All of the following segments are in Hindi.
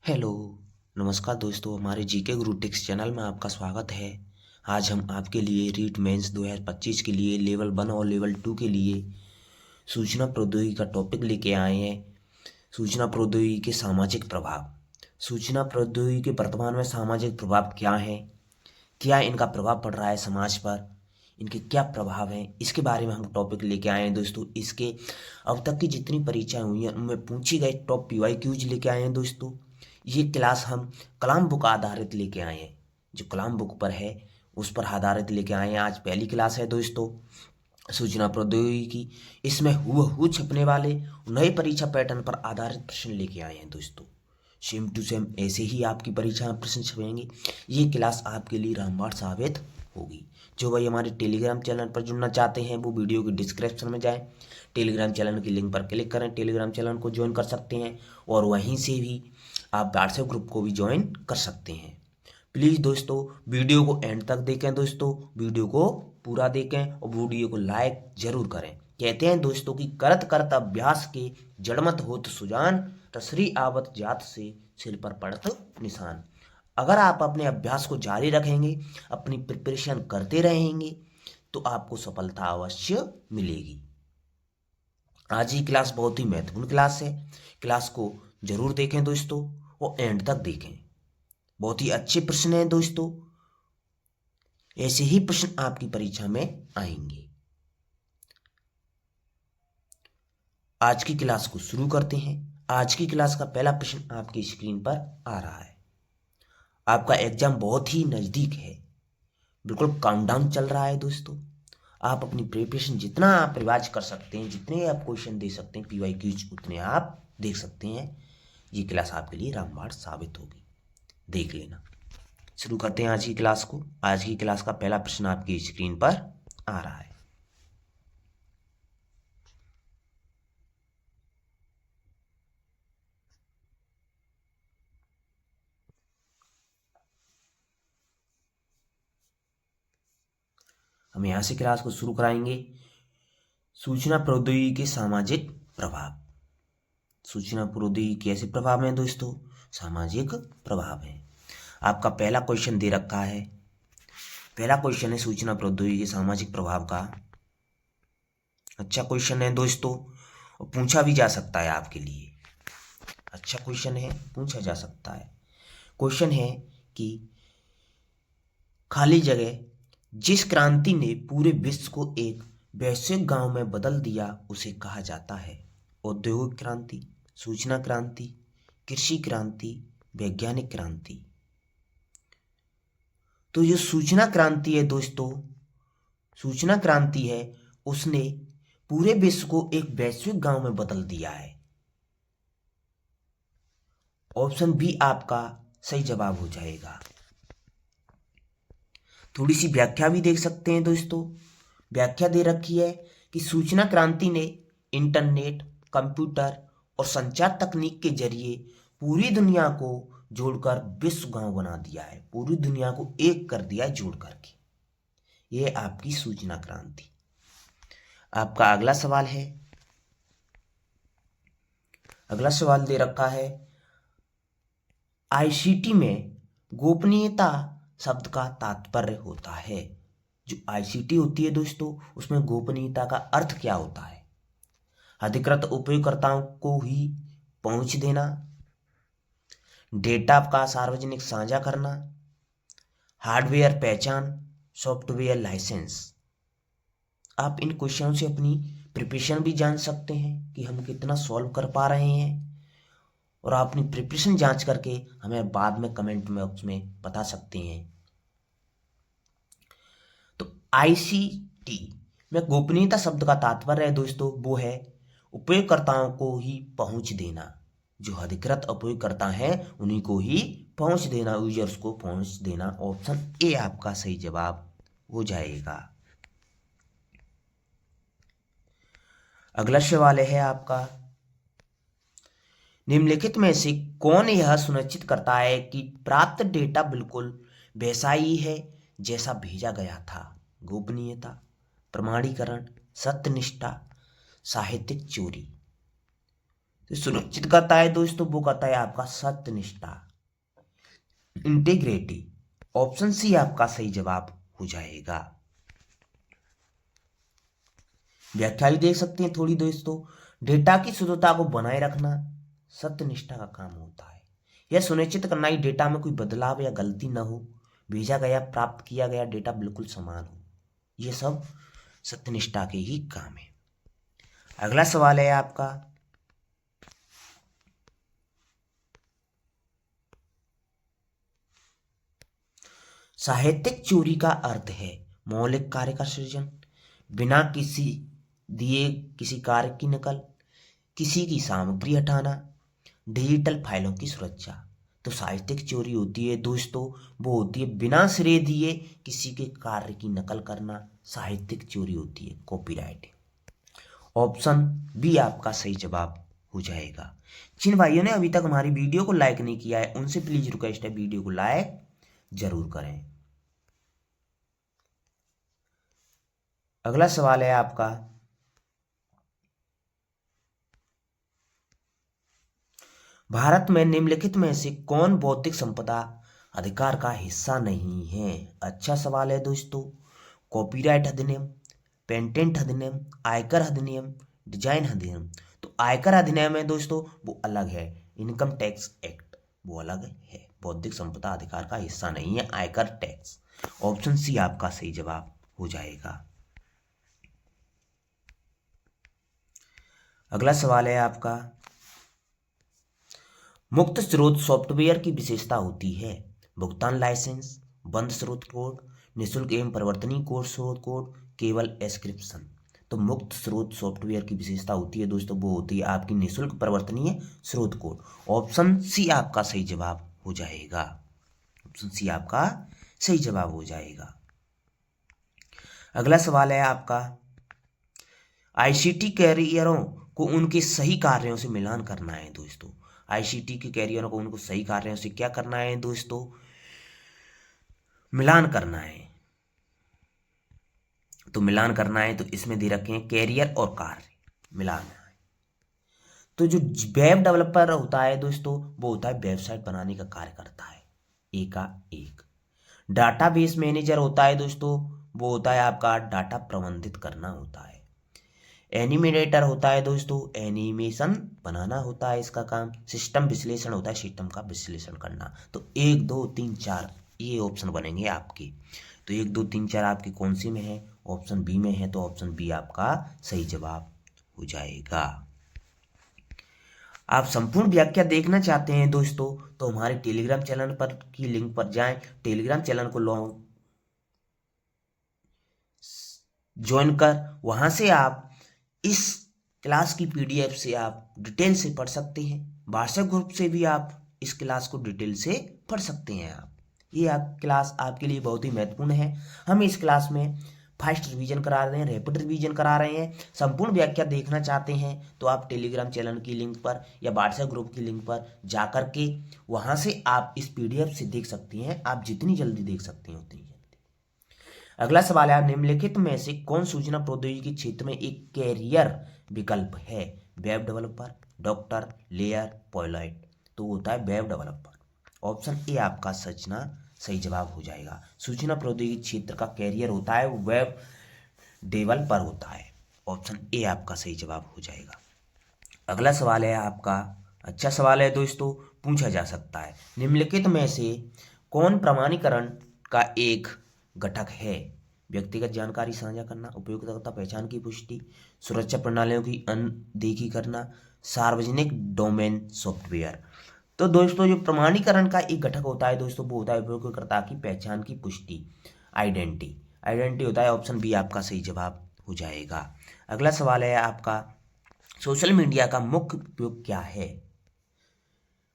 हेलो, नमस्कार दोस्तों। हमारे जीके गुरु टिक्स चैनल में आपका स्वागत है। आज हम आपके लिए रीट मेंस 2025 के लिए लेवल 1 और लेवल 2 के लिए सूचना प्रौद्योगिकी का टॉपिक लेके आए हैं। सूचना प्रौद्योगिकी के सामाजिक प्रभाव। सूचना प्रौद्योगिकी के वर्तमान में सामाजिक प्रभाव क्या है, क्या इनका प्रभाव पड़ रहा है समाज पर, इनके क्या प्रभाव हैं, इसके बारे में हम टॉपिक लेके आए हैं दोस्तों। इसके अब तक की जितनी परीक्षाएं हुई हैं उनमें पूछी गई टॉप PYQs लेके आए हैं दोस्तों। ये क्लास हम कलाम बुक आधारित लेके आए हैं, जो कलाम बुक पर है उस पर आधारित लेके आए हैं। आज पहली क्लास है दोस्तों सूचना प्रौद्योगिकी। इसमें हूबहू छपने वाले नए परीक्षा पैटर्न पर आधारित प्रश्न लेके आए हैं दोस्तों। सेम टू सेम ऐसे ही आपकी परीक्षा में प्रश्न छपेंगे। ये क्लास आपके लिए रामबाण साबित होगी। जो भाई हमारे टेलीग्राम चैनल पर जुड़ना चाहते हैं वो वीडियो की डिस्क्रिप्शन में जाएं, टेलीग्राम चैनल की लिंक पर क्लिक करें, टेलीग्राम चैनल को ज्वाइन कर सकते हैं और वहीं से भी आप व्हाट्सएप ग्रुप को भी ज्वाइन कर सकते हैं। प्लीज़ दोस्तों वीडियो को एंड तक देखें दोस्तों, वीडियो को पूरा देखें और वीडियो को लाइक जरूर करें। कहते हैं दोस्तों कि करत करत अभ्यास के जड़मत होत सुजान, तसरी आवत जात से सिर पर पड़त निशान। अगर आप अपने अभ्यास को जारी रखेंगे, अपनी प्रिपरेशन करते रहेंगे तो आपको सफलता अवश्य मिलेगी। आज की क्लास बहुत ही महत्वपूर्ण क्लास है। क्लास को जरूर देखें दोस्तों और एंड तक देखें। बहुत ही अच्छे प्रश्न हैं दोस्तों, ऐसे ही प्रश्न आपकी परीक्षा में आएंगे। आज की क्लास को शुरू करते हैं। आज की क्लास का पहला प्रश्न आपकी स्क्रीन पर आ रहा है। आपका एग्जाम बहुत ही नजदीक है, बिल्कुल काउंटडाउन चल रहा है दोस्तों। आप अपनी प्रिपरेशन जितना आप रिवाइज कर सकते हैं, जितने आप क्वेश्चन दे सकते हैं PYQs, उतने आप देख सकते हैं। ये क्लास आपके लिए रामबाण साबित होगी, देख लेना। शुरू करते हैं आज की क्लास को। आज की क्लास का पहला प्रश्न आपकी स्क्रीन पर आ रहा है। हम यहां से क्लास को शुरू कराएंगे। सूचना प्रौद्योगिकी के सामाजिक प्रभाव। सूचना प्रौद्योगिकी कैसे प्रभाव है दोस्तों? सामाजिक प्रभाव है। आपका पहला क्वेश्चन दे रखा है। पहला क्वेश्चन है सूचना प्रौद्योगिकी के सामाजिक प्रभाव का। अच्छा क्वेश्चन है दोस्तों और पूछा भी जा सकता है आपके लिए। अच्छा क्वेश्चन है, पूछा जा सकता है। क्वेश्चन है कि खाली जगह जिस क्रांति ने पूरे विश्व को एक वैश्विक गांव में बदल दिया उसे कहा जाता है। औद्योगिक क्रांति, सूचना क्रांति, कृषि क्रांति, वैज्ञानिक क्रांति। तो जो सूचना क्रांति है दोस्तों, सूचना क्रांति है, उसने पूरे विश्व को एक वैश्विक गांव में बदल दिया है। ऑप्शन बी आपका सही जवाब हो जाएगा। थोड़ी सी व्याख्या भी देख सकते हैं दोस्तों। व्याख्या दे रखी है कि सूचना क्रांति ने इंटरनेट, कंप्यूटर और संचार तकनीक के जरिए पूरी दुनिया को जोड़कर विश्व गांव बना दिया है। पूरी दुनिया को एक कर दिया है जोड़ करके। यह आपकी सूचना क्रांति। आपका अगला सवाल है। अगला सवाल दे रखा है ICT में गोपनीयता शब्द का तात्पर्य होता है। जो ICT होती है दोस्तों, उसमें गोपनीयता का अर्थ क्या होता है? अधिकृत उपयोगकर्ताओं को ही पहुंच देना, डेटा का सार्वजनिक साझा करना, हार्डवेयर पहचान, सॉफ्टवेयर लाइसेंस। आप इन क्वेश्चनों से अपनी प्रिपरेशन भी जान सकते हैं कि हम कितना सॉल्व कर पा रहे हैं, और आप अपनी प्रिपरेशन जांच करके हमें बाद में कमेंट बॉक्स में बता सकते हैं। तो ICT में गोपनीयता शब्द का तात्पर्य है दोस्तों, वो है उपयोगकर्ताओं को ही पहुंच देना। जो अधिकृत उपयोगकर्ता हैं उन्हीं को ही पहुंच देना, यूजर्स को पहुंच देना। ऑप्शन ए आपका सही जवाब हो जाएगा। अगला सवाल है आपका, निम्नलिखित में से कौन यह सुनिश्चित करता है कि प्राप्त डेटा बिल्कुल वैसा ही है जैसा भेजा गया था? गोपनीयता, प्रमाणीकरण, सत्यनिष्ठा, साहित्यिक चोरी। सुनिश्चित करता है दोस्तों, वो करता है आपका सत्यनिष्ठा, इंटीग्रिटी। ऑप्शन सी आपका सही जवाब हो जाएगा। व्याख्या भी देख सकते हैं थोड़ी दोस्तों। डेटा की शुद्धता को बनाए रखना सत्यनिष्ठा का काम होता है। यह सुनिश्चित करना कि डेटा में कोई बदलाव या गलती न हो, भेजा गया प्राप्त किया गया डेटा बिल्कुल समान हो। यह सब सत्यनिष्ठा के ही काम है। अगला सवाल है आपका, साहित्यिक चोरी का अर्थ है मौलिक कार्य का सृजन, बिना किसी दिए किसी कार्य की नकल, किसी की सामग्री हटाना, डिजिटल फाइलों की सुरक्षा। तो साहित्यिक चोरी होती है दोस्तों, वो होती है बिना श्रेय दिए किसी के कार्य की नकल करना, साहित्यिक चोरी होती है, कॉपीराइट। ऑप्शन बी आपका सही जवाब हो जाएगा। जिन भाइयों ने अभी तक हमारी वीडियो को लाइक नहीं किया है, उनसे प्लीज रिक्वेस्ट है वीडियो को लाइक जरूर करें। अगला सवाल है आपका, भारत में निम्नलिखित में से कौन बौद्धिक संपदा अधिकार का हिस्सा नहीं है? अच्छा सवाल है दोस्तों। कॉपीराइट अधिनियम, पेटेंट अधिनियम, आयकर अधिनियम, डिजाइन अधिनियम। तो आयकर अधिनियम है दोस्तों, वो अलग है। इनकम टैक्स एक्ट वो अलग है, बौद्धिक संपदा अधिकार का हिस्सा नहीं है आयकर टैक्स। ऑप्शन सी आपका सही जवाब हो जाएगा। अगला सवाल है आपका, मुक्त स्रोत सॉफ्टवेयर की विशेषता होती है भुगतान लाइसेंस, बंद स्रोत कोड, निःशुल्क एवं परिवर्तनीय कोड स्रोत कोड, केवल एस्क्रिप्शन। तो मुक्त स्रोत सॉफ्टवेयर की विशेषता होती है दोस्तों, वो होती है आपकी निःशुल्क परिवर्तनीय स्रोत कोड। ऑप्शन सी आपका सही जवाब हो जाएगा। ऑप्शन सी आपका सही जवाब हो जाएगा। अगला सवाल है आपका, आईसीटी कैरियरों को उनके सही कार्यों से मिलान करना है दोस्तों। आईसीटी के कैरियरों को उनको सही कार्यों से क्या करना है दोस्तों? मिलान करना है। तो मिलान करना है तो इसमें दे रखे हैं कैरियर और कार्य मिलान है। तो जो वेब डेवलपर होता है दोस्तों, वो होता है वेबसाइट बनाने का कार्य करता है, एक का एक। डाटाबेस मैनेजर होता है दोस्तों, वो होता है आपका डाटा प्रबंधित करना होता है। एनिमेटर होता है दोस्तों, एनिमेशन बनाना होता है इसका काम। सिस्टम विश्लेषण होता है, सिस्टम का विश्लेषण करना। तो 1 2 3 4 ये ऑप्शन बनेंगे आपके। तो 1 2 3 4 आपके कौन सी में है? ऑप्शन बी में है, तो ऑप्शन बी आपका सही जवाब हो जाएगा। आप संपूर्ण व्याख्या देखना चाहते हैं दोस्तों, तो हमारे टेलीग्राम चैनल पर की लिंक पर जाएं, टेलीग्राम चैनल को ज्वाइन कर वहां से आप इस क्लास की पीडीएफ से आप डिटेल से पढ़ सकते हैं। व्हाट्सएप ग्रुप से भी आप इस क्लास को डिटेल से पढ़ सकते हैं। आप ये क्लास आपके लिए बहुत ही महत्वपूर्ण है। हम इस क्लास में फास्ट रिवीजन करा रहे हैं, रैपिड रिवीजन करा रहे हैं। संपूर्ण व्याख्या देखना चाहते हैं तो आप टेलीग्राम चैनल की लिंक पर या व्हाट्सएप ग्रुप की लिंक पर जाकर के वहां से आप इस पीडीएफ से देख सकते हैं। आप जितनी जल्दी देख सकते हैं उतनी जल्दी। अगला सवाल है, निम्नलिखित में से कौन सूचना प्रौद्योगिकी क्षेत्र में एक कैरियर विकल्प है? Web developer, doctor, layer, pilot. तो होता है वेब डेवलपर। ऑप्शन ए आपका सही जवाब हो जाएगा। सूचना प्रौद्योगिकी क्षेत्र का कैरियर होता है वेब डेवलपर होता है। ऑप्शन ए आपका सही जवाब हो जाएगा। अगला सवाल है आपका, अच्छा सवाल है दोस्तों, पूछा जा सकता है, निम्नलिखित में से कौन प्रमाणीकरण का एक घटक है? व्यक्तिगत जानकारी साझा करना, उपयोगकर्ता पहचान की पुष्टि, सुरक्षा प्रणालियों की अनदेखी करना, सार्वजनिक डोमेन सॉफ्टवेयर। तो दोस्तों जो प्रमाणीकरण का एक घटक होता है दोस्तों, वो होता है उपयोगकर्ता की पहचान की पुष्टि, आइडेंटिटी होता है। ऑप्शन बी आपका सही जवाब हो जाएगा। अगला सवाल है आपका, सोशल मीडिया का मुख्य उपयोग क्या है?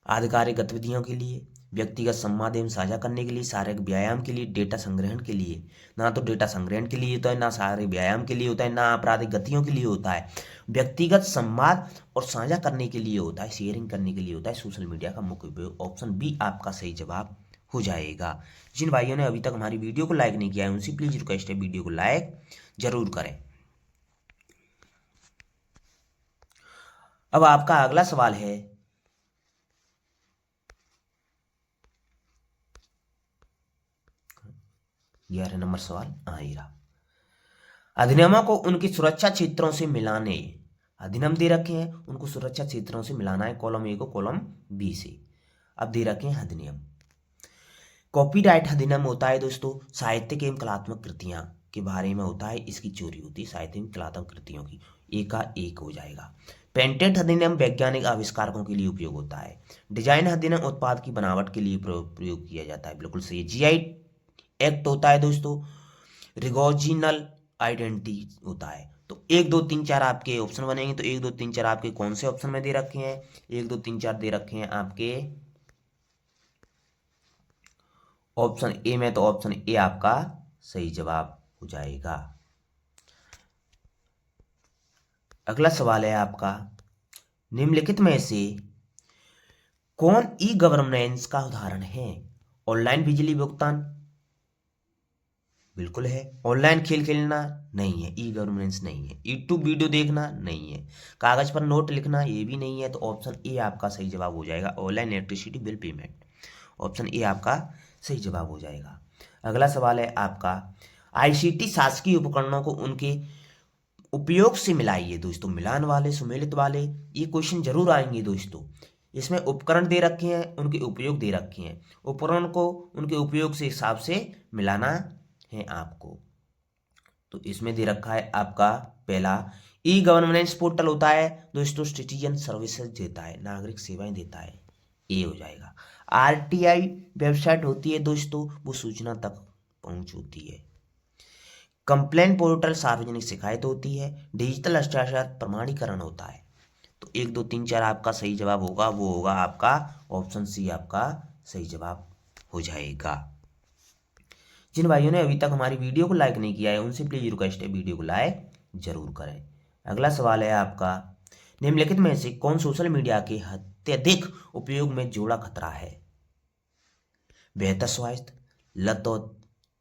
आधिकारिक गतिविधियों के लिए, व्यक्तिगत संवाद एवं साझा करने के लिए, शारीरिक व्यायाम के लिए, डेटा संग्रहण के लिए। ना तो डेटा संग्रहण के लिए होता है, ना शारीरिक व्यायाम के लिए होता है, ना आपराधिक गतियों के लिए होता है। व्यक्तिगत संवाद और साझा करने के लिए होता है, शेयरिंग करने के लिए होता है सोशल मीडिया का मुख्य उपयोग। ऑप्शन बी आपका सही जवाब हो जाएगा। जिन भाइयों ने अभी तक हमारी वीडियो को लाइक नहीं किया है, उनसे प्लीज रिक्वेस्ट है वीडियो को लाइक जरूर करें। अब आपका अगला सवाल है 11 नंबर सवाल। हाँ, ये रहा। अधिनियमों को उनकी सुरक्षा क्षेत्रों से मिलाने। अधिनियम दे रखे हैं, उनको सुरक्षा क्षेत्रों से मिलाना है, कॉलम ए को कॉलम बी से। अब दे रखे हैं अधिनियम। कॉपीराइट अधिनियम होता है दोस्तों साहित्यिक एवं कलात्मक कृतियां के बारे में होता है, इसकी चोरी होती है साहित्यिक एवं कलात्मक कृतियों की। एक का एक हो जाएगा। पेटेंट अधिनियम वैज्ञानिक आविष्कारकों के लिए उपयोग होता है। डिजाइन अधिनियम उत्पाद की बनावट के लिए प्रयोग किया जाता है, बिल्कुल सही। जीआई एक्ट होता है दोस्तों रिगोजिनल आइडेंटिटी होता है। तो 1 2 3 4 आपके ऑप्शन बनेंगे। तो 1 2 3 4 आपके कौन से ऑप्शन में दे रखे हैं? 1 2 3 4 दे रखे हैं आपके ऑप्शन ए में। तो ऑप्शन ए आपका सही जवाब हो जाएगा। अगला सवाल है आपका, निम्नलिखित में से कौन ई गवर्नेंस का उदाहरण है? ऑनलाइन बिजली भुगतान, बिल्कुल है। ऑनलाइन खेल खेलना, नहीं है, ई गवर्नेंस नहीं है। यूट्यूब वीडियो देखना, नहीं है। कागज पर नोट लिखना, ये भी नहीं है। तो ऑप्शन ए आपका सही जवाब हो जाएगा, online electricity bill payment. Option A आपका सही जवाब हो जाएगा। अगला सवाल है आपका, आईसीटी शासकीय उपकरणों को उनके उपयोग से मिलाइए। दोस्तों मिलान वाले सुमेलित वाले ये क्वेश्चन जरूर आएंगे दोस्तों। इसमें उपकरण दे रखे हैं, उनके उपयोग दे रखे हैं। उपकरण को उनके उपयोग से हिसाब से मिलाना है आपको। तो इसमें दे रखा है आपका पहला ई गवर्नेंस पोर्टल होता है दोस्तों, सिटीजन सर्विसेज देता है, नागरिक सेवाएं देता है, ए हो जाएगा। आरटीआई वेबसाइट होती है दोस्तों, वो सूचना तक पहुंच होती है। कंप्लेन पोर्टल सार्वजनिक शिकायत होती है। डिजिटल हस्ताक्षर प्रमाणीकरण होता है। तो 1 2 3 4 आपका सही जवाब होगा, वो होगा आपका ऑप्शन सी आपका सही जवाब हो जाएगा। जिन भाइयों ने अभी तक हमारी वीडियो को लाइक नहीं किया है उनसे प्लीज रिक्वेस्ट है वीडियो को लाइक जरूर करें। अगला सवाल है आपका, निम्नलिखित में से कौन सोशल मीडिया के अत्यधिक उपयोग में जोड़ा खतरा है? बेहतर स्वास्थ्य, लत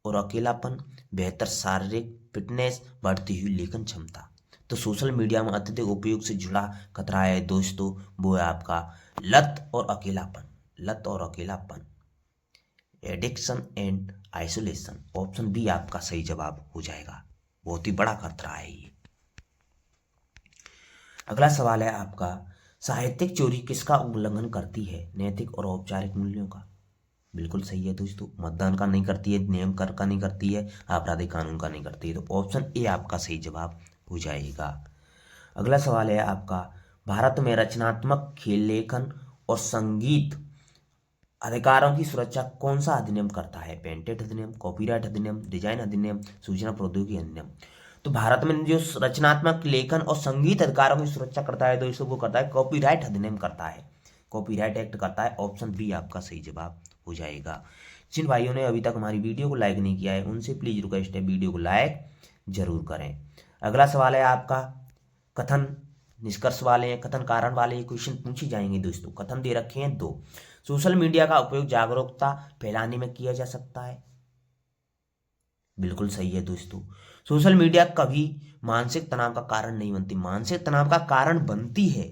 और अकेलापन, बेहतर शारीरिक फिटनेस, बढ़ती हुई लेखन क्षमता। तो सोशल मीडिया में अत्यधिक उपयोग से जुड़ा खतरा है दोस्तों, वो है आपका लत और अकेलापन। लत और अकेलापन, addiction and isolation. Option B आपका सही जवाब हो जाएगा, बहुत ही बड़ा खतरा है ये। अगला सवाल है आपका, साहित्यिक चोरी किसका उल्लंघन करती है? नैतिक और औपचारिक मूल्यों का। बिल्कुल सही है दोस्तों, मतदान का नहीं करती है, नियम कर का नहीं करती है, आपराधिक कानून का नहीं करती है। तो ऑप्शन ए आपका सही जवाब हो जाएगा। अगला सवाल है आपका, भारत में रचनात्मक खेल लेखन और संगीत अधिकारों की सुरक्षा कौन सा अधिनियम करता है? पेटेंट अधिनियम, कॉपीराइट अधिनियम, डिजाइन अधिनियम, सूचना प्रौद्योगिकी अधिनियम। तो भारत में जो रचनात्मक लेखन और संगीत अधिकारों की सुरक्षा करता है दोस्तों, वो करता है कॉपीराइट अधिनियम करता है, कॉपीराइट एक्ट करता है। ऑप्शन बी आपका सही जवाब हो जाएगा। जिन भाइयों ने अभी तक हमारी वीडियो को लाइक नहीं किया है उनसे प्लीज रिक्वेस्ट है वीडियो को लाइक जरूर करें। अगला सवाल है आपका, कथन निष्कर्ष वाले हैं, कथन कारण वाले क्वेश्चन पूछे जाएंगे दोस्तों। कथन दे रखे हैं 2। सोशल मीडिया का उपयोग जागरूकता फैलाने में किया जा सकता है। बिल्कुल सही है दोस्तों, सोशल मीडिया कभी मानसिक तनाव का कारण नहीं बनती, मानसिक तनाव का कारण बनती है।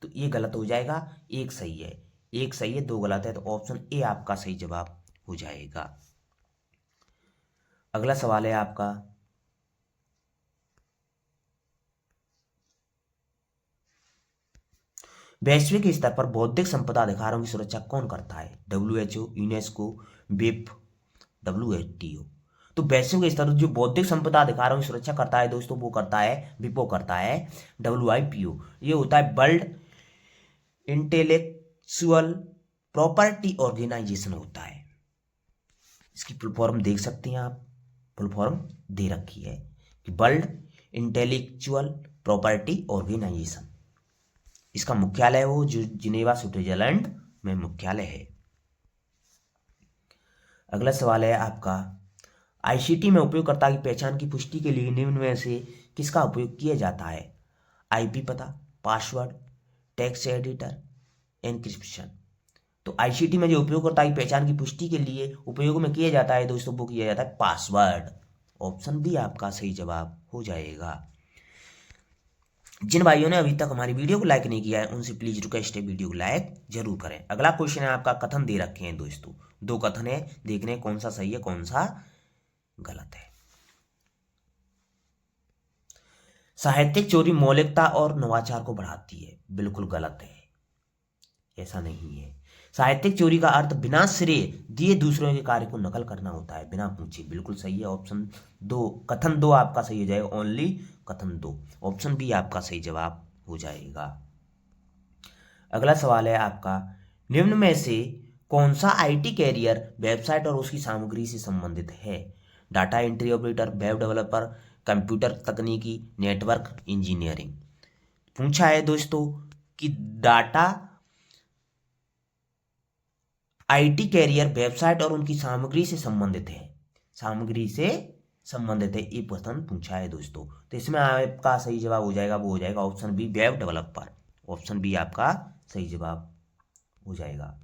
तो ये गलत हो जाएगा, एक सही है, एक सही है 2 गलत है। तो ऑप्शन ए आपका सही जवाब हो जाएगा। अगला सवाल है आपका, वैश्विक स्तर पर बौद्धिक संपदा अधिकारों की सुरक्षा कौन करता है? WHO, UNESCO, whip, WTO। तो वैश्विक स्तर पर जो बौद्धिक संपदा अधिकारों की सुरक्षा करता है दोस्तों, वो करता है विपो करता है, WIPO। ये होता है वर्ल्ड इंटेलेक्चुअल प्रॉपर्टी ऑर्गेनाइजेशन होता है। इसकी फुल फॉर्म देख सकते हैं आप, फुल फॉर्म दे रखी है कि वर्ल्ड इंटेलेक्चुअल प्रॉपर्टी ऑर्गेनाइजेशन। इसका मुख्यालय वो जो जिनेवा स्विट्जरलैंड में मुख्यालय है। अगला सवाल है आपका, आईसीटी में उपयोगकर्ता की पहचान की पुष्टि के लिए निम्न में से किसका उपयोग किया जाता है? आईपी पता, पासवर्ड, टेक्स्ट एडिटर, एनक्रिप्शन। तो आईसीटी में जो उपयोगकर्ता की पहचान की पुष्टि के लिए उपयोग में किया जाता है दोस्तों, वो किया जाता है पासवर्ड। ऑप्शन बी आपका सही जवाब हो जाएगा। जिन भाइयों ने अभी तक हमारी वीडियो को लाइक नहीं किया है उनसे प्लीज रिक्वेस्ट है वीडियो को लाइक जरूर करें। अगला क्वेश्चन है आपका, कथन दे रखे हैं दोस्तों, दो कथन है, देखने कौन सा सही है कौन सा गलत है। साहित्यिक चोरी मौलिकता और नवाचार को बढ़ाती है, बिल्कुल गलत है, ऐसा नहीं है। साहित्यिक चोरी का अर्थ बिना श्रेय दिए दूसरों के कार्य को नकल करना होता है, बिना पूछे, बिल्कुल सही है। ऑप्शन दो, कथन दो आपका सही हो जाएगा, ओनली कथन दो। ऑप्शन बी आपका सही जवाब हो जाएगा। अगला सवाल है आपका, निम्न में से कौन सा आईटी कैरियर वेबसाइट और उसकी सामग्री से संबंधित है? Data entry operator, web developer, computer तकनीकी, नेटवर्क इंजीनियरिंग। पूछा है दोस्तों कि डाटा आईटी कैरियर वेबसाइट और उनकी सामग्री से संबंधित है, सामग्री से संबंधित है, ये प्रश्न पूछा है दोस्तों। तो इसमें आपका सही जवाब हो जाएगा, वो हो जाएगा option B, web developer. Option B आपका सही जवाब हो जाएगा।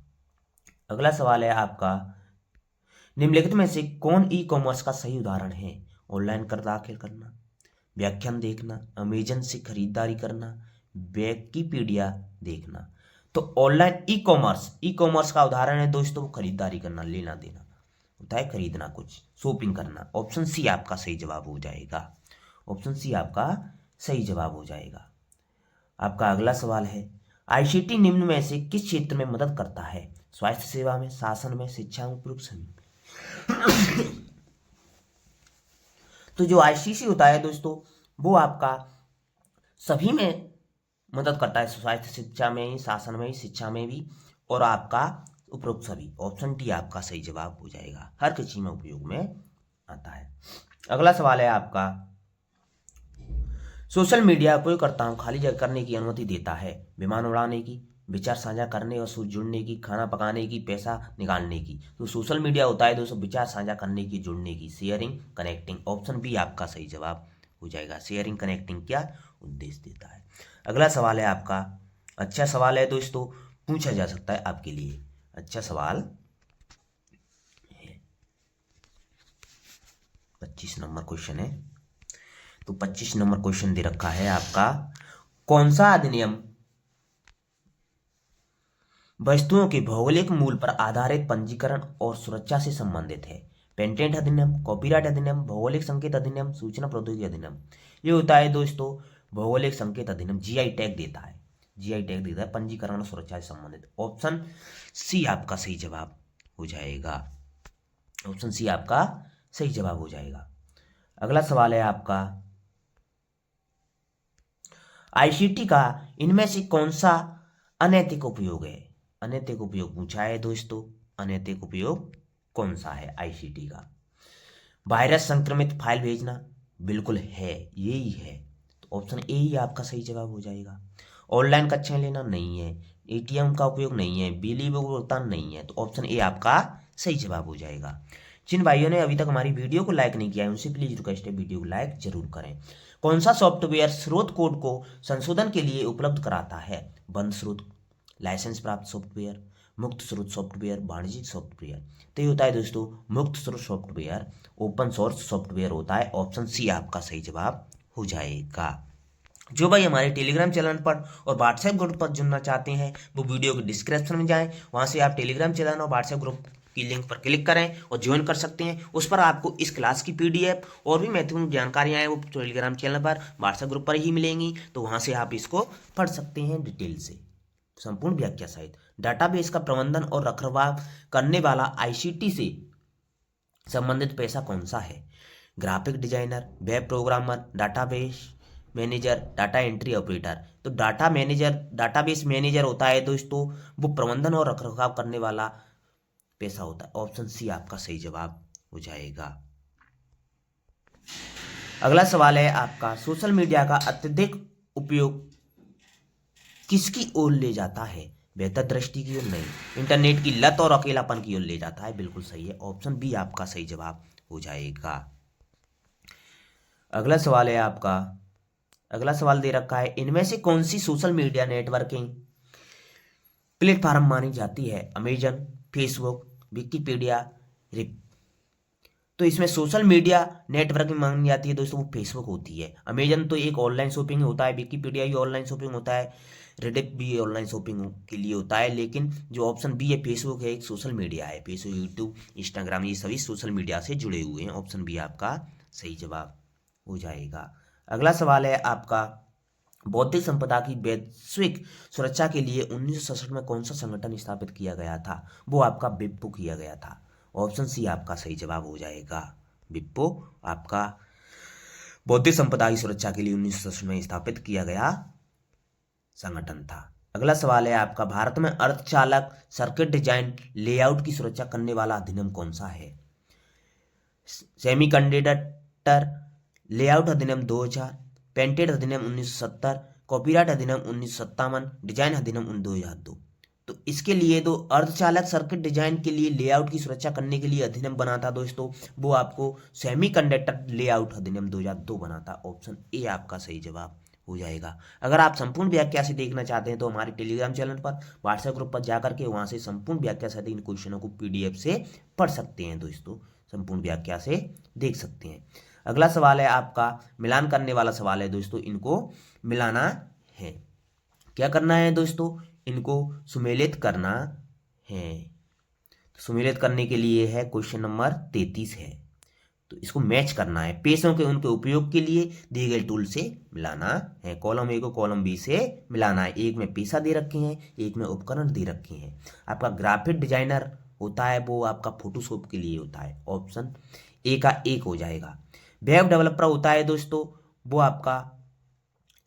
अगला सवाल है आपका, निम्नलिखित में से कौन ई कॉमर्स का सही उदाहरण है? ऑनलाइन कर दाखिल करना, व्याख्यान देखना, अमेजन से खरीदारी करना, विकिपीडिया देखना। तो ऑनलाइन ई कॉमर्स का उदाहरण है दोस्तों खरीदारी करना, लेना देना होता है, खरीदना कुछ, शॉपिंग करना। ऑप्शन सी आपका सही जवाब हो जाएगा। ऑप्शन सी आपका सही जवाब हो जाएगा। आपका अगला सवाल है, आईसीटी निम्न में से किस क्षेत्र में मदद करता है? स्वास्थ्य सेवा में, शासन में, शिक्षा में, उपरोक्त। तो जो आईसीटी होता है दोस्तों वो आपका सभी में मदद करता है, स्वास्थ्य शिक्षा में ही, शासन में ही, शिक्षा में भी, और आपका उपरोक्त सभी। ऑप्शन डी आपका सही जवाब हो जाएगा, हर किसी में उपयोग में आता है। अगला सवाल है आपका, सोशल मीडिया उपयोगकर्ताओं खाली जगह करने की अनुमति देता है? विमान उड़ाने की, विचार साझा करने और जुड़ने की, खाना पकाने की, पैसा निकालने की। तो सोशल मीडिया होता है दोस्तों विचार साझा करने की, जुड़ने की, शेयरिंग, कनेक्टिंग। ऑप्शन बी आपका सही जवाब हो जाएगा। शेयरिंग कनेक्टिंग क्या उद्देश्य देता है। अगला सवाल है आपका, अच्छा सवाल है दोस्तों, पूछा जा सकता है आपके लिए, अच्छा सवाल है। 25 नंबर क्वेश्चन है, तो 25 नंबर क्वेश्चन दे रखा है आपका, कौन सा अधिनियम वस्तुओं के भौगोलिक मूल पर आधारित पंजीकरण और सुरक्षा से संबंधित है? पेटेंट अधिनियम, कॉपीराइट अधिनियम, भौगोलिक संकेत अधिनियम, सूचना प्रौद्योगिकी अधिनियम। ये होता है दोस्तों भौगोलिक संकेत अधिनियम, जीआई टैग देता है, जीआई टैग देता है पंजीकरण और सुरक्षा से संबंधित। ऑप्शन सी आपका सही जवाब हो जाएगा। ऑप्शन सी आपका सही जवाब हो जाएगा। अगला सवाल है आपका, आईसीटी का इनमें से कौन सा अनैतिक उपयोग है? अनैतिक उपयोग पूछा है दोस्तों, अनैतिक उपयोग कौन सा है आईसीटी का? वायरस संक्रमित फाइल भेजना, बिल्कुल है, यही है, तो ऑप्शन ए ही आपका सही जवाब हो जाएगा। ऑनलाइन कक्षाएं लेना नहीं है, एटीएम का उपयोग नहीं है, बिजली बिल भुगतान नहीं है, तो ऑप्शन ए आपका सही जवाब हो जाएगा। जिन भाइयों ने अभी तक हमारी वीडियो को लाइक नहीं किया है उनसे प्लीज रिक्वेस्ट है वीडियो को लाइक जरूर करें। कौन सा सॉफ्टवेयर स्रोत कोड को संशोधन के लिए उपलब्ध कराता है? बंद स्रोत, लाइसेंस प्राप्त सॉफ्टवेयर, मुक्त स्रोत सॉफ्टवेयर, वाणिज्यिक सॉफ्टवेयर। तो ये होता है दोस्तों मुक्त स्रोत सॉफ्टवेयर, ओपन सोर्स सॉफ्टवेयर होता है। ऑप्शन सी आपका सही जवाब हो जाएगा। जो भाई हमारे टेलीग्राम चैनल पर और व्हाट्सएप ग्रुप पर जुड़ना चाहते हैं वो वीडियो के डिस्क्रिप्शन में जाएं, वहां से आप टेलीग्राम चैनल और व्हाट्सएप ग्रुप की लिंक पर क्लिक करें और ज्वाइन कर सकते हैं। उस पर आपको इस क्लास की पीडीएफ और भी महत्वपूर्ण जानकारियां हैं वो टेलीग्राम चैनल पर, व्हाट्सएप ग्रुप पर ही मिलेंगी, तो वहां से आप इसको पढ़ सकते हैं डिटेल से, संपूर्ण व्याख्या सहित। डाटाबेस का प्रबंधन और रखरखाव करने वाला आईसीटी से संबंधित पेशा कौन सा है? Graphic designer, web programmer, database manager, data entry operator. तो डाटा मैनेजर, डाटाबेस मैनेजर होता है दोस्तों वो प्रबंधन और रखरखाव करने वाला पेशा होता है। ऑप्शन सी आपका सही जवाब हो जाएगा। अगला सवाल है आपका, सोशल मीडिया का अत्यधिक उपयोग किसकी ओर ले जाता है? बेहतर दृष्टि की ओर नहीं, इंटरनेट की लत और अकेलापन की ओर ले जाता है, बिल्कुल सही है। ऑप्शन बी आपका सही जवाब हो जाएगा। अगला सवाल है आपका, अगला सवाल दे रखा है, इनमें से कौन सी सोशल मीडिया नेटवर्किंग प्लेटफॉर्म मानी जाती है? अमेजन, फेसबुक, विकिपीडिया, तो इसमें सोशल मीडिया नेटवर्किंग मांगी जाती है दोस्तों, वो फेसबुक होती है। अमेजन तो एक ऑनलाइन शॉपिंग होता है, विकीपीडिया भी ऑनलाइन शॉपिंग होता है, रेडिट भी ऑनलाइन शॉपिंग के लिए होता है। लेकिन जो ऑप्शन बी है फेसबुक है, एक सोशल मीडिया है। फेसबुक, यूट्यूब, इंस्टाग्राम ये सभी सोशल मीडिया से जुड़े हुए हैं। ऑप्शन बी आपका सही जवाब हो जाएगा। अगला सवाल है आपका, बौद्धिक संपदा की वैश्विक सुरक्षा के लिए 1967 में कौन सा संगठन स्थापित किया गया था? वो आपका विप्पो किया गया था। ऑप्शन सी आपका सही जवाब हो जाएगा। विप्पो आपका बौद्धिक संपदा की सुरक्षा के लिए 1967 में स्थापित किया गया संगठन था। अगला सवाल है आपका, भारत में अर्धचालक सर्किट डिजाइन लेआउट की सुरक्षा करने वाला अधिनियम कौन सा है? सेमीकंडक्टर लेआउट अधिनियम 2000, पेटेंट अधिनियम 1970, कॉपीराइट अधिनियम 1957, डिजाइन अधिनियम 2002। तो इसके लिए दो अर्धचालक सर्किट डिजाइन के लिए लेआउट की सुरक्षा करने के लिए अधिनियम बना था दोस्तों, वो आपको सेमीकंडक्टर लेआउट अधिनियम 2002 बना था। ऑप्शन ए आपका सही जवाब हो जाएगा। अगर आप संपूर्ण व्याख्या से देखना चाहते हैं तो हमारे टेलीग्राम चैनल पर, व्हाट्सएप ग्रुप पर जाकर के वहां से संपूर्ण व्याख्या से इन क्वेश्चनों को पीडीएफ से पढ़ सकते हैं दोस्तों, संपूर्ण व्याख्या से देख सकते हैं। अगला सवाल है आपका, मिलान करने वाला सवाल है दोस्तों, इनको मिलाना है। क्या करना है दोस्तों? इनको सुमेलित करना है। तो सुमेलित करने के लिए है क्वेश्चन नंबर 33 है, तो इसको मैच करना है। पेशों के उनके उपयोग के लिए दिए गए टूल से मिलाना है। कॉलम ए को कॉलम बी से मिलाना है। एक में पेशा दे रखे हैं, एक में उपकरण दे रखे हैं। आपका ग्राफिक डिजाइनर होता है वो आपका फोटोशॉप के लिए होता है। ऑप्शन ए का एक हो जाएगा। वेब डेवलपर होता है दोस्तों, वो आपका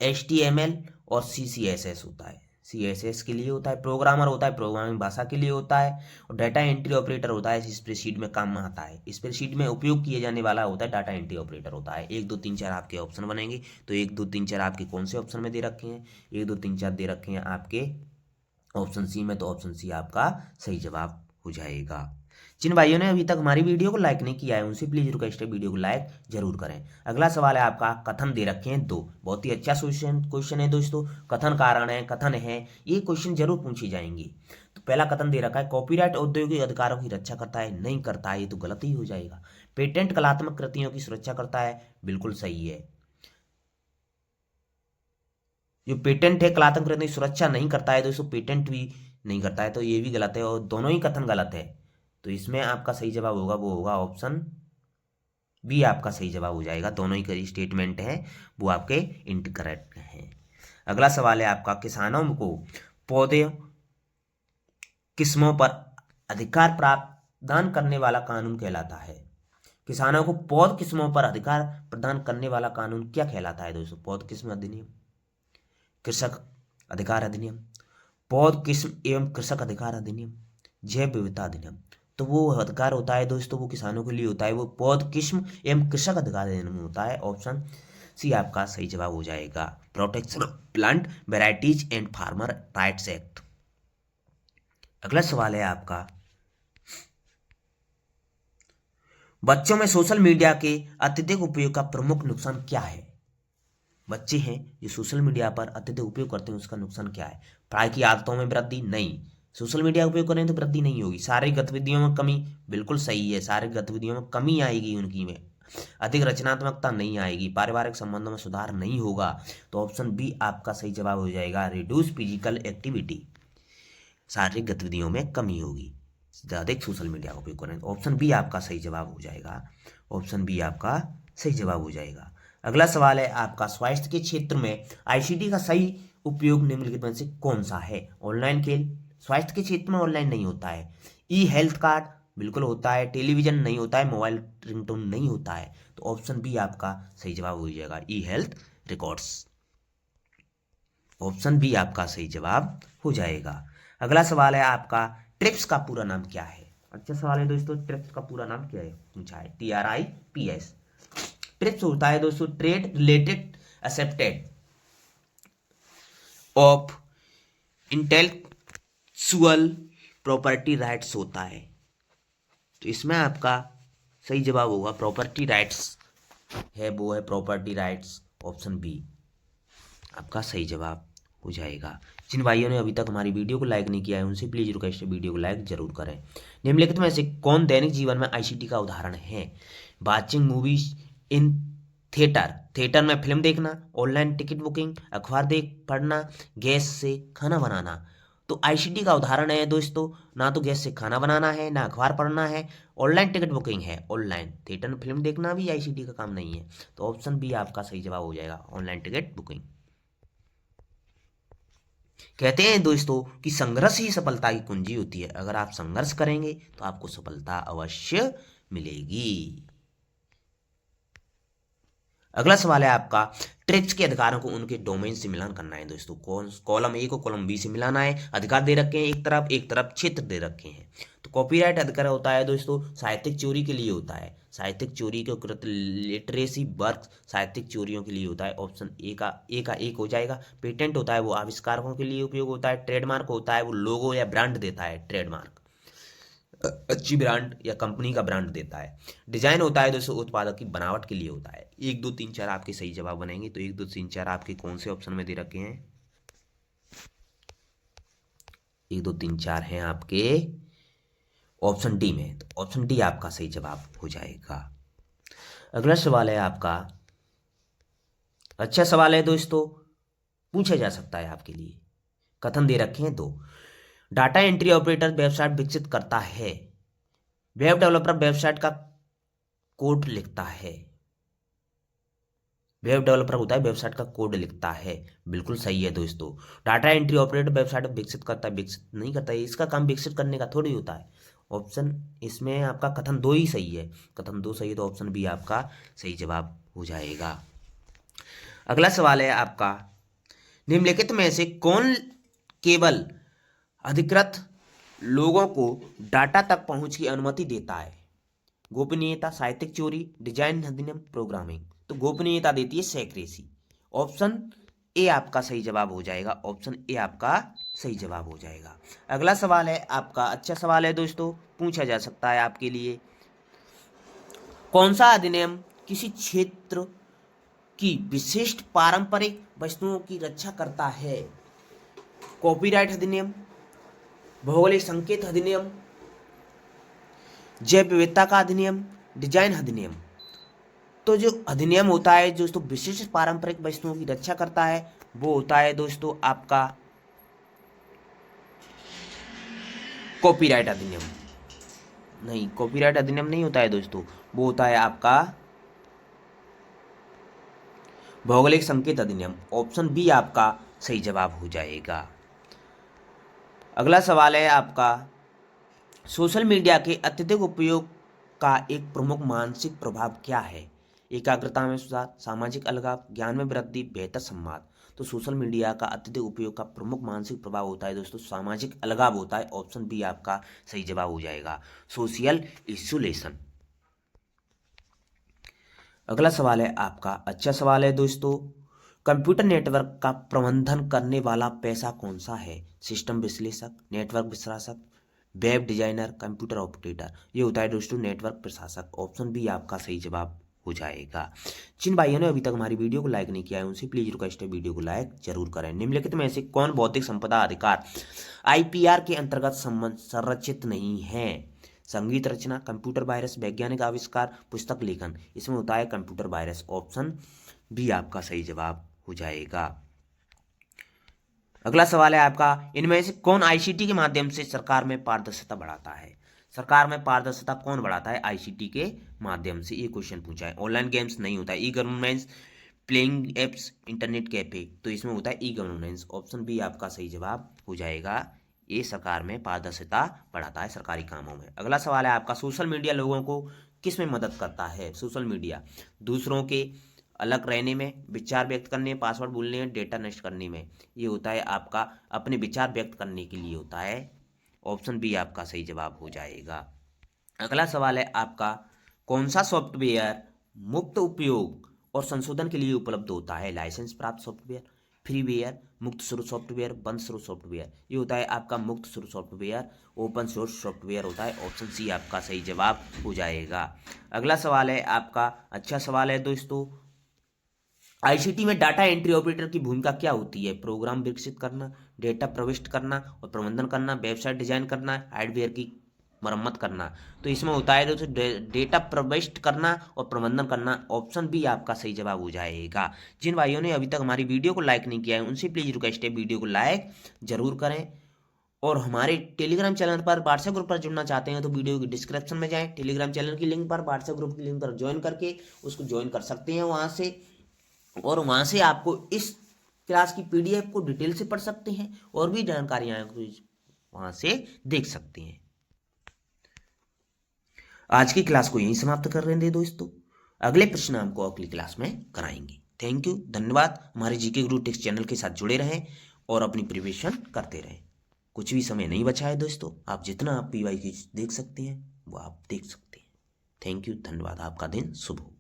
HTML और CSS होता है, CSS के लिए होता है। प्रोग्रामर होता है, प्रोग्रामिंग भाषा के लिए होता है। और डाटा एंट्री ऑपरेटर होता है, स्प्रेडशीट में काम में आता है। स्प्रेडशीट में उपयोग किए जाने वाला होता है डाटा एंट्री ऑपरेटर होता है। 1 2 3 4 आपके ऑप्शन बनेंगे। तो 1 2 3 4 आपके कौन से ऑप्शन में दे रखे हैं? 1 2 3 4 दे रखे हैं आपके ऑप्शन सी में, तो ऑप्शन सी आपका सही जवाब हो जाएगा। जिन भाइयों ने अभी तक हमारी वीडियो को लाइक नहीं किया है उनसे प्लीज रिक्वेस्ट है, वीडियो को लाइक जरूर करें। अगला सवाल है आपका, कथन दे रखे हैं 2। बहुत ही अच्छा क्वेश्चन है दोस्तों। कथन कारण है, कथन है, ये क्वेश्चन जरूर पूछी जाएंगी। तो पहला कथन दे रखा है, कॉपीराइट औद्योगिक अधिकारों की रक्षा करता है। नहीं करता है, ये तो गलत ही हो जाएगा। पेटेंट कलात्मक कृतियों की सुरक्षा करता है, बिल्कुल सही है। जो पेटेंट है कलात्मक कृतियों की सुरक्षा नहीं करता है दोस्तों, पेटेंट भी नहीं करता है, तो ये भी गलत है और दोनों ही कथन गलत है। तो इसमें आपका सही जवाब होगा वो होगा ऑप्शन बी आपका सही जवाब हो जाएगा। दोनों ही स्टेटमेंट हैं वो आपके इनकरेक्ट हैं। अगला सवाल है आपका, किसानों को पौधे किस्मों पर अधिकार प्रदान करने वाला कानून कहलाता है। किसानों को पौध किस्मों पर अधिकार प्रदान करने वाला कानून क्या कहलाता है दोस्तों? पौध किस्म अधिनियम, कृषक अधिकार अधिनियम, पौध किस्म एवं कृषक अधिकार अधिनियम, जैव विविधता अधिनियम। तो वो अधिकार होता है दोस्तों, वो किसानों के लिए होता है, वो पौध किस्म एवं कृषक अधिकार अधिनियम होता है। ऑप्शन सी आपका सही जवाब हो जाएगा। Protection of plant varieties and farmer rights act. अगला सवाल है आपका, बच्चों में सोशल मीडिया के अत्यधिक उपयोग का प्रमुख नुकसान क्या है? बच्चे हैं जो सोशल मीडिया पर अत्यधिक उपयोग करते हैं, उसका नुकसान क्या है? पढ़ाई की आदतों में वृद्धि? नहीं। सोशल मीडिया का उपयोग करें तो वृद्धि नहीं होगी। शारीरिक गतिविधियों में कमी? बिल्कुल सही है, शारीरिक गतिविधियों में कमी आएगी उनकी में। अधिक रचनात्मकता नहीं आएगी। पारिवारिक संबंधों में सुधार नहीं होगा। तो ऑप्शन बी आपका सही जवाब हो जाएगा, रिड्यूस फिजिकल एक्टिविटी। शारीरिक गतिविधियों में कमी होगी अधिक सोशल मीडिया का उपयोग करें। ऑप्शन बी आपका सही जवाब हो जाएगा। ऑप्शन बी आपका सही जवाब हो जाएगा। अगला सवाल है आपका, स्वास्थ्य के क्षेत्र में ICT का सही उपयोग निम्नलिखित में से कौन सा है? ऑनलाइन खेल? स्वास्थ्य के क्षेत्र में ऑनलाइन नहीं होता है। ई हेल्थ कार्ड? बिल्कुल होता है। टेलीविजन नहीं होता है। मोबाइल रिंगटोन नहीं होता है। तो ऑप्शन बी आपका सही जवाब हो जाएगा, ई हेल्थ रिकॉर्ड्स। ऑप्शन बी आपका सही जवाब हो जाएगा। अगला सवाल है आपका, ट्रिप्स का पूरा नाम क्या है? अच्छा सवाल है दोस्तों, ट्रिप्स का पूरा नाम क्या है? पूछा है, TRIPS। ट्रिप्स होता है दोस्तों trade related accepted of intellectual property rights होता है। तो इसमें आपका सही जवाब होगा प्रॉपर्टी राइट्स है, वो है प्रॉपर्टी राइट्स। ऑप्शन बी आपका सही जवाब हो जाएगा। जिन भाइयों ने अभी तक हमारी वीडियो को लाइक नहीं किया है उनसे प्लीज रिक्वेस्ट है वीडियो को लाइक जरूर करें। निम्नलिखित में से कौन दैनिक जीवन में आईसीटी का उदाहरण है? Watching movies in theatre, theatre में फिल्म देखना, ऑनलाइन टिकट बुकिंग, अखबार देख पढ़ना, गैस से खाना बनाना। तो आईसीटी का उदाहरण है दोस्तों, ना तो गैस से खाना बनाना है, ना अखबार पढ़ना है, ऑनलाइन टिकट बुकिंग है। ऑनलाइन थिएटर में फिल्म देखना भी आईसीटी का काम नहीं है। तो ऑप्शन बी आपका सही जवाब हो जाएगा, ऑनलाइन टिकट बुकिंग। कहते हैं दोस्तों कि संघर्ष ही सफलता की कुंजी होती है। अगर आप संघर्ष करेंगे तो आपको सफलता अवश्य मिलेगी। अगला सवाल है आपका, ट्रिप्स के अधिकारों को उनके डोमेन से मिलान करना है दोस्तों। कौन कॉलम ए को कॉलम बी से मिलाना है। अधिकार दे रखे हैं एक तरफ क्षेत्र दे रखे हैं। तो कॉपीराइट अधिकार होता है दोस्तों साहित्यिक चोरी के लिए होता है। साहित्यिक चोरी के कृत लिटरेसी वर्क साहित्यिक चोरियों के लिए होता है। ऑप्शन ए का एक हो जाएगा। पेटेंट होता है वो आविष्कारकों के लिए उपयोग होता है। ट्रेडमार्क होता है वो लोगो या ब्रांड देता है। ट्रेडमार्क अच्छी ब्रांड या कंपनी का ब्रांड देता है। डिजाइन होता है दोस्तों उत्पादक की बनावट के लिए होता है। 1 2 3 4 आपके सही जवाब बनेंगे। तो 1 2 3 4 आपके कौन से ऑप्शन में दे रखे हैं? 1 2 3 4 हैं आपके ऑप्शन डी में। तो ऑप्शन डी आपका सही जवाब हो जाएगा। अगला सवाल है आपका, अच्छा सवाल है दोस्तों, पूछा जा सकता है आपके लिए। कथन दे रखे हैं 2। डाटा एंट्री ऑपरेटर वेबसाइट विकसित करता है। वेब डेवलपर वेबसाइट का कोड लिखता है। वेब डेवलपर होता है वेबसाइट का कोड लिखता है। बिल्कुल सही है दोस्तों। डाटा एंट्री ऑपरेटर वेबसाइट विकसित करता है, विकसित नहीं करता है। इसका काम विकसित करने का थोड़ी होता है। ऑप्शन इसमें आपका कथन 2 ही सही है। कथन 2 सही है तो ऑप्शन बी आपका सही जवाब हो जाएगा। अगला सवाल है आपका, निम्नलिखित में से कौन केवल अधिकृत लोगों को डाटा तक पहुंच की अनुमति देता है? गोपनीयता, साहित्यिक चोरी, डिजाइन अधिनियम, प्रोग्रामिंग। तो गोपनीयता देती है सेक्रेसी। ऑप्शन ए आपका सही जवाब हो जाएगा। ऑप्शन ए आपका सही जवाब हो जाएगा। अगला सवाल है आपका, अच्छा सवाल है दोस्तों, पूछा जा सकता है आपके लिए। कौन सा अधिनियम किसी क्षेत्र की विशिष्ट पारंपरिक वस्तुओं की रक्षा करता है? कॉपीराइट अधिनियम, भौगोलिक संकेत अधिनियम, जैव विविधता का अधिनियम, डिजाइन अधिनियम। तो जो अधिनियम होता है दोस्तों विशिष्ट पारंपरिक वस्तुओं की रक्षा करता है वो होता है दोस्तों आपका कॉपीराइट अधिनियम। नहीं, कॉपीराइट अधिनियम नहीं होता है दोस्तों, वो होता है आपका भौगोलिक संकेत अधिनियम। ऑप्शन बी आपका सही जवाब हो जाएगा। अगला सवाल है आपका, सोशल मीडिया के अत्यधिक उपयोग का एक प्रमुख मानसिक प्रभाव क्या है? एकाग्रता में सुधार, सामाजिक अलगाव, ज्ञान में वृद्धि, बेहतर संवाद। तो सोशल मीडिया का अत्यधिक उपयोग का प्रमुख मानसिक प्रभाव होता है दोस्तों सामाजिक अलगाव होता है। ऑप्शन बी आपका सही जवाब हो जाएगा, सोशल इसोलेशन। अगला सवाल है आपका, अच्छा सवाल है दोस्तों, कंप्यूटर नेटवर्क का प्रबंधन करने वाला पेशा कौन सा है? सिस्टम विश्लेषक, नेटवर्क विश्लेषक, वेब डिजाइनर, कंप्यूटर ऑपरेटर। ये होता है दोस्तों नेटवर्क प्रशासक। ऑप्शन बी आपका सही जवाब हो जाएगा। जिन भाइयों ने अभी तक हमारी वीडियो को लाइक नहीं किया है उनसे प्लीज रिक्वेस्ट है वीडियो को लाइक जरूर करें। निम्नलिखित में से कौन बौद्धिक संपदा अधिकार आईपीआर के अंतर्गत संरक्षित नहीं है? संगीत रचना, कंप्यूटर वायरस, वैज्ञानिक आविष्कार, पुस्तक लेखन। इसमें होता है कंप्यूटर वायरस। ऑप्शन बी आपका सही जवाब हो जाएगा। अगला सवाल है आपका, इनमें से कौन आईसीटी के माध्यम से सरकार में पारदर्शिता बढ़ाता है? सरकार में पारदर्शिता कौन बढ़ाता है आईसीटी के माध्यम से? ये क्वेश्चन पूछा है। ऑनलाइन गेम्स नहीं होता है। E governance, playing apps, internet cafe. तो इसमें होता है ई गवर्नेंस। ऑप्शन बी आपका सही जवाब हो जाएगा। ये सरकार में पारदर्शिता बढ़ाता है सरकारी कामों में। अगला सवाल है आपका, सोशल मीडिया लोगों को किस में मदद करता है? सोशल मीडिया दूसरों के अलग रहने में, विचार व्यक्त करने, पासवर्ड भूलने में, डेटा नष्ट करने में। ये होता है आपका अपने विचार व्यक्त करने के लिए होता है। ऑप्शन बी आपका सही जवाब हो जाएगा। अगला सवाल है आपका, कौन सा सॉफ्टवेयर मुक्त उपयोग और संशोधन के लिए उपलब्ध होता है? लाइसेंस प्राप्त सॉफ्टवेयर, फ्रीवेयर, मुक्त स्रोत सॉफ्टवेयर, बंद स्रोत सॉफ्टवेयर। ये होता है आपका मुक्त स्रोत सॉफ्टवेयर, ओपन सोर्स सॉफ्टवेयर होता है। ऑप्शन सी आपका सही जवाब हो जाएगा। अगला सवाल है आपका, अच्छा सवाल है दोस्तों, आईसीटी में डाटा एंट्री ऑपरेटर की भूमिका क्या होती है? प्रोग्राम विकसित करना, डेटा प्रविष्ट करना और प्रबंधन करना, वेबसाइट डिजाइन करना, हार्डवेयर की मरम्मत करना। तो इसमें होता है दोस्तों डेटा प्रविष्ट करना और प्रबंधन करना। ऑप्शन बी आपका सही जवाब हो जाएगा। जिन भाइयों ने अभी तक हमारी वीडियो को लाइक नहीं किया है उनसे प्लीज रिक्वेस्ट है वीडियो को लाइक जरूर करें। और हमारे टेलीग्राम चैनल पर व्हाट्सएप ग्रुप पर जुड़ना चाहते हैं तो वीडियो की डिस्क्रिप्शन में जाएं, टेलीग्राम चैनल की लिंक पर, व्हाट्सएप ग्रुप की लिंक पर ज्वाइन करके उसको ज्वाइन कर सकते हैं वहां से। और वहां से आपको इस क्लास की पीडीएफ को डिटेल से पढ़ सकते हैं और भी जानकारियां वहां से देख सकते हैं। आज की क्लास को यहीं समाप्त कर रहे हैं दोस्तों। अगले प्रश्न आपको अगली क्लास में कराएंगे। थैंक यू, धन्यवाद। हमारे जीके गुरु टेक्स्ट चैनल के साथ जुड़े रहें और अपनी प्रिपरेशन करते रहें। कुछ भी समय नहीं बचा है दोस्तों, आप जितना आप पीवाई की देख सकते हैं वो आप देख सकते हैं। थैंक यू, धन्यवाद। आपका दिन शुभ हो।